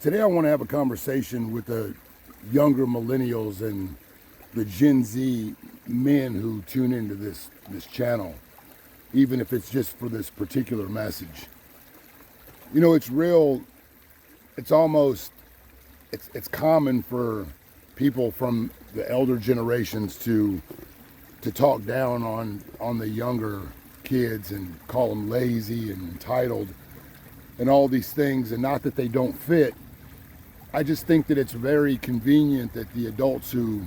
Today I want to have a conversation with the younger millennials and the Gen Z men who tune into this channel, even if it's just for this particular message. You know, it's real, it's almost, it's common for people from the elder generations to talk down on the younger kids and call them lazy and entitled and all these things, and not that they don't fit. I just think that it's very convenient that the adults who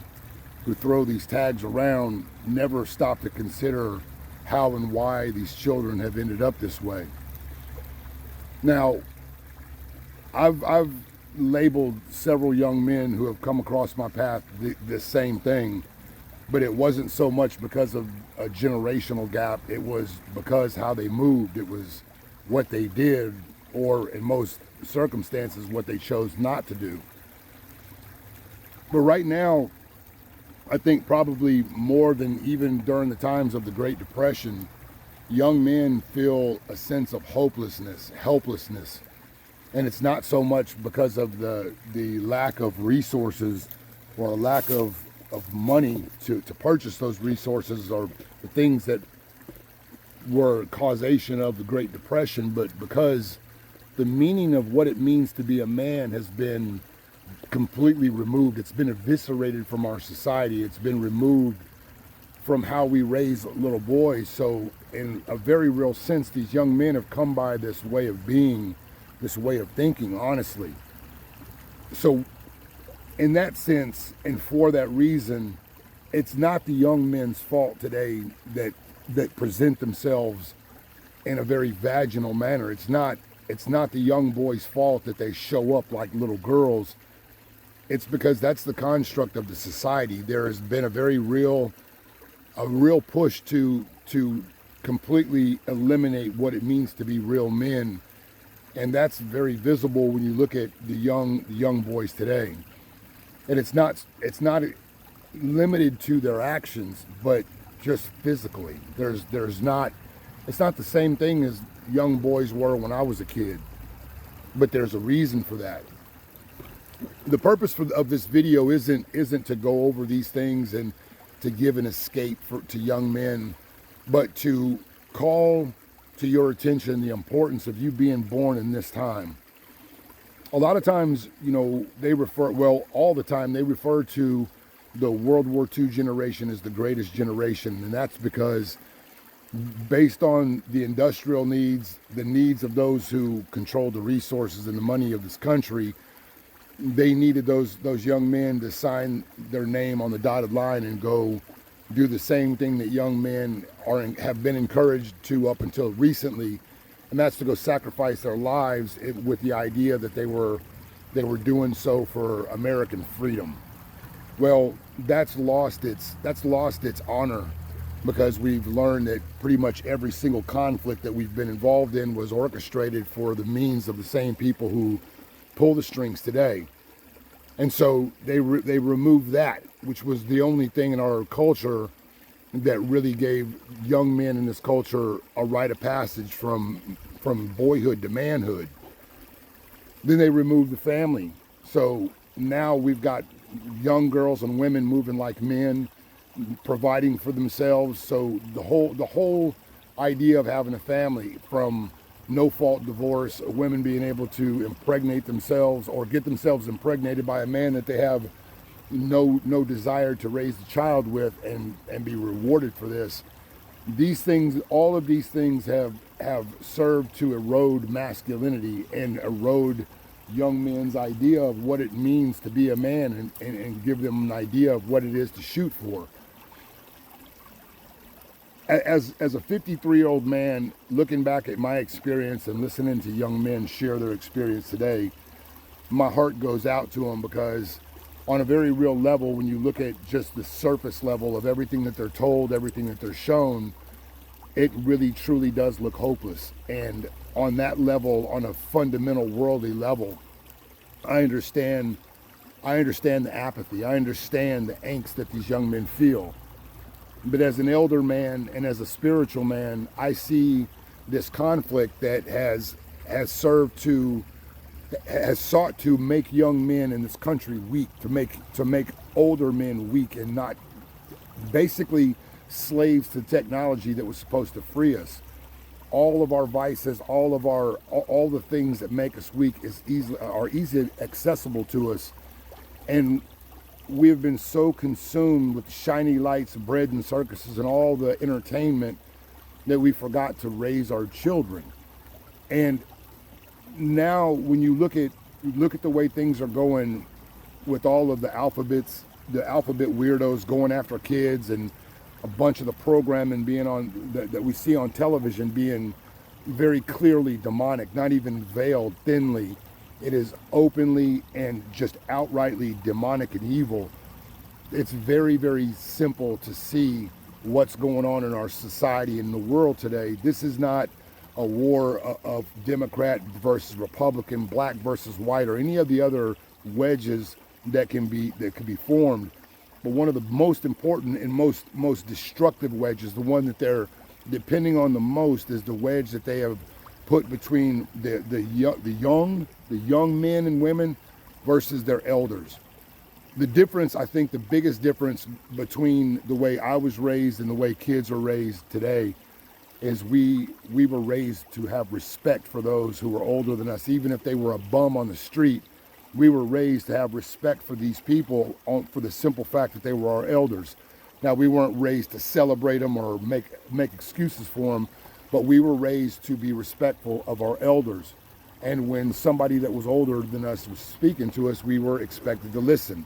throw these tags around never stop to consider how and why these children have ended up this way. Now, I've labeled several young men who have come across my path the same thing, but it wasn't so much because of a generational gap. It was because how they moved. It was what they did, or in most circumstances, what they chose not to do. But right now, I think probably more than even during the times of the Great Depression, young men feel a sense of hopelessness, helplessness. And it's not so much because of the lack of resources or a lack of money to purchase those resources or the things that were causation of the Great Depression, but because the meaning of what it means to be a man has been completely removed. It's been eviscerated from our society. It's been removed from how we raise little boys. So in a very real sense, these young men have come by this way of being, this way of thinking, honestly. So in that sense, and for that reason, it's not the young men's fault today that present themselves in a very vaginal manner. It's not the young boys' fault that they show up like little girls. It's because that's the construct of the society. There has been a real push to completely eliminate what it means to be real men. And that's very visible when you look at the young boys today. And it's not limited to their actions, but just physically. It's not the same thing as young boys were when I was a kid, but there's a reason for that. The purpose of this video isn't to go over these things and to give an escape to young men, but to call to your attention the importance of you being born in this time. A lot of times, you know, all the time they refer to the World War II generation as the greatest generation, and that's because based on the industrial needs, the needs of those who control the resources and the money of this country, they needed those young men to sign their name on the dotted line and go do the same thing that young men have been encouraged to up until recently, and that's to go sacrifice their lives with the idea that they were doing so for American freedom. Well, that's lost its honor, because we've learned that pretty much every single conflict that we've been involved in was orchestrated for the means of the same people who pull the strings today. And so they removed that, which was the only thing in our culture that really gave young men in this culture a rite of passage from boyhood to manhood. Then they removed the family. So now we've got young girls and women moving like men, providing for themselves. So the whole idea of having a family, from no-fault divorce, women being able to impregnate themselves or get themselves impregnated by a man that they have no desire to raise the child with and be rewarded for this. All of these things have served to erode masculinity and erode young men's idea of what it means to be a man, and give them an idea of what it is to shoot for. As a 53-year-old man, looking back at my experience and listening to young men share their experience today, my heart goes out to them, because on a very real level, when you look at just the surface level of everything that they're told, everything that they're shown, it really truly does look hopeless. And on that level, on a fundamental worldly level, I understand the apathy. I understand the angst that these young men feel. But as an elder man and as a spiritual man, I see this conflict that has served to has sought to make young men in this country weak, to make older men weak, and not basically slaves to technology that was supposed to free us. All of our vices, all the things that make us weak are easily accessible to us, and we have been so consumed with shiny lights, bread and circuses, and all the entertainment that we forgot to raise our children. And now, when you look at the way things are going, with all of the alphabet weirdos going after kids, and a bunch of the programming being on that we see on television being very clearly demonic, not even veiled thinly. It is openly and just outrightly demonic and evil. It's very, very simple to see what's going on in our society and the world today. This is not a war of Democrat versus Republican, black versus white, or any of the other wedges that can be formed. But one of the most important and most destructive wedges, the one that they're depending on the most, is the wedge that they have put between the young men and women versus their elders. The difference, I think the biggest difference between the way I was raised and the way kids are raised today, is we were raised to have respect for those who were older than us. Even if they were a bum on the street, we were raised to have respect for these people for the simple fact that they were our elders. Now, we weren't raised to celebrate them or make excuses for them, but we were raised to be respectful of our elders. And when somebody that was older than us was speaking to us, we were expected to listen.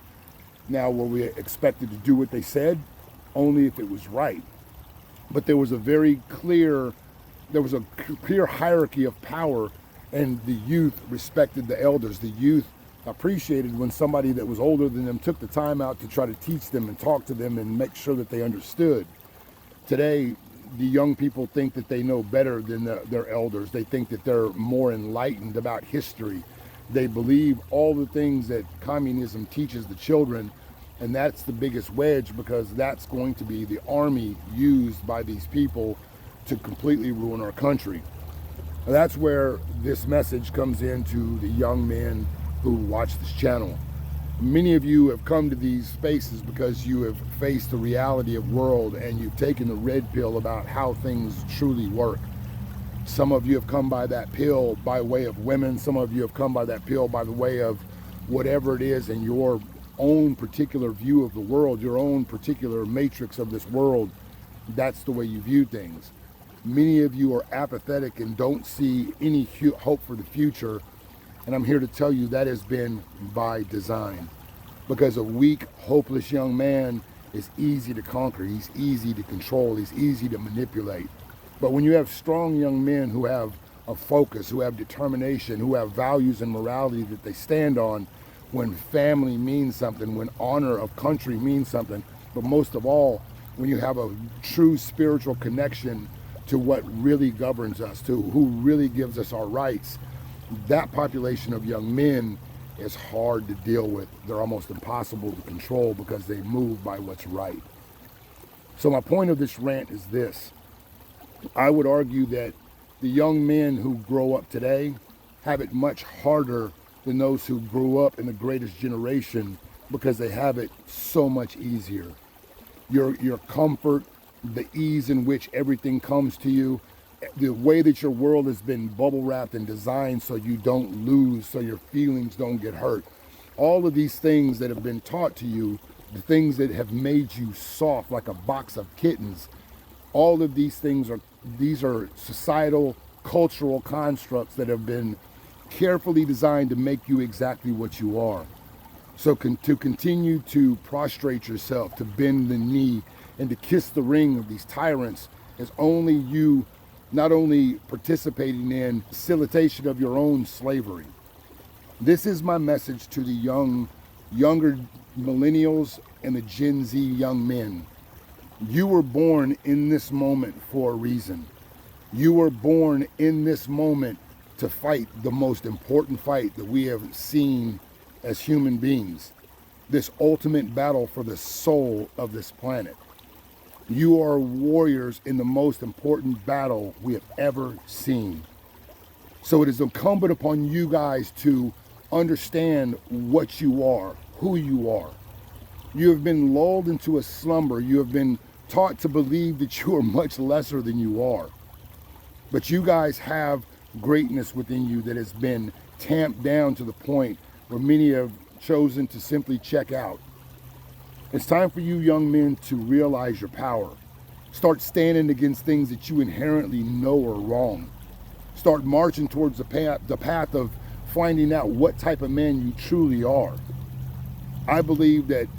Now, were we expected to do what they said? Only if it was right. But there was a clear hierarchy of power, and the youth respected the elders. The youth appreciated when somebody that was older than them took the time out to try to teach them and talk to them and make sure that they understood. Today, the young people think that they know better than their elders. They think that they're more enlightened about history. They believe all the things that communism teaches the children, and that's the biggest wedge, because that's going to be the army used by these people to completely ruin our country. That's where this message comes into the young men who watch this channel. Many of you have come to these spaces because you have faced the reality of world, and you've taken the red pill about how things truly work. Some of you have come by that pill by way of women. Some of you have come by that pill by the way of whatever it is in your own particular view of the world, your own particular matrix of this world. That's the way you view things. Many of you are apathetic and don't see any hope for the future. And I'm here to tell you that has been by design. Because a weak, hopeless young man is easy to conquer. He's easy to control. He's easy to manipulate. But when you have strong young men who have a focus, who have determination, who have values and morality that they stand on, when family means something, when honor of country means something, but most of all, when you have a true spiritual connection to what really governs us, to who really gives us our rights, that population of young men is hard to deal with. They're almost impossible to control because they move by what's right. So my point of this rant is this. I would argue that the young men who grow up today have it much harder than those who grew up in the greatest generation, because they have it so much easier. Your comfort, the ease in which everything comes to you, the way that your world has been bubble wrapped and designed so you don't lose, so your feelings don't get hurt. All of these things that have been taught to you, the things that have made you soft like a box of kittens, all of these things are societal, cultural constructs that have been carefully designed to make you exactly what you are. So to continue to prostrate yourself, to bend the knee, and to kiss the ring of these tyrants is only you not only participating in facilitation of your own slavery. This is my message to the younger millennials and the Gen Z young men. You were born in this moment for a reason. You were born in this moment to fight the most important fight that we have seen as human beings. This ultimate battle for the soul of this planet. You are warriors in the most important battle we have ever seen. So it is incumbent upon you guys to understand what you are, who you are. You have been lulled into a slumber. You have been taught to believe that you are much lesser than you are. But you guys have greatness within you that has been tamped down to the point where many have chosen to simply check out. It's time for you young men to realize your power. Start standing against things that you inherently know are wrong. Start marching towards the path of finding out what type of man you truly are. I believe that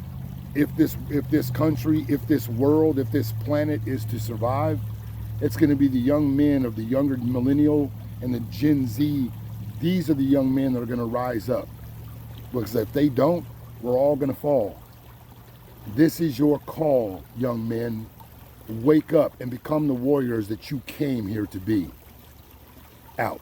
if this country, if this world, if this planet is to survive, it's going to be the young men of the younger millennial and the Gen Z. These are the young men that are going to rise up. Because if they don't, we're all going to fall. This is your call, young men. Wake up and become the warriors that you came here to be. Out.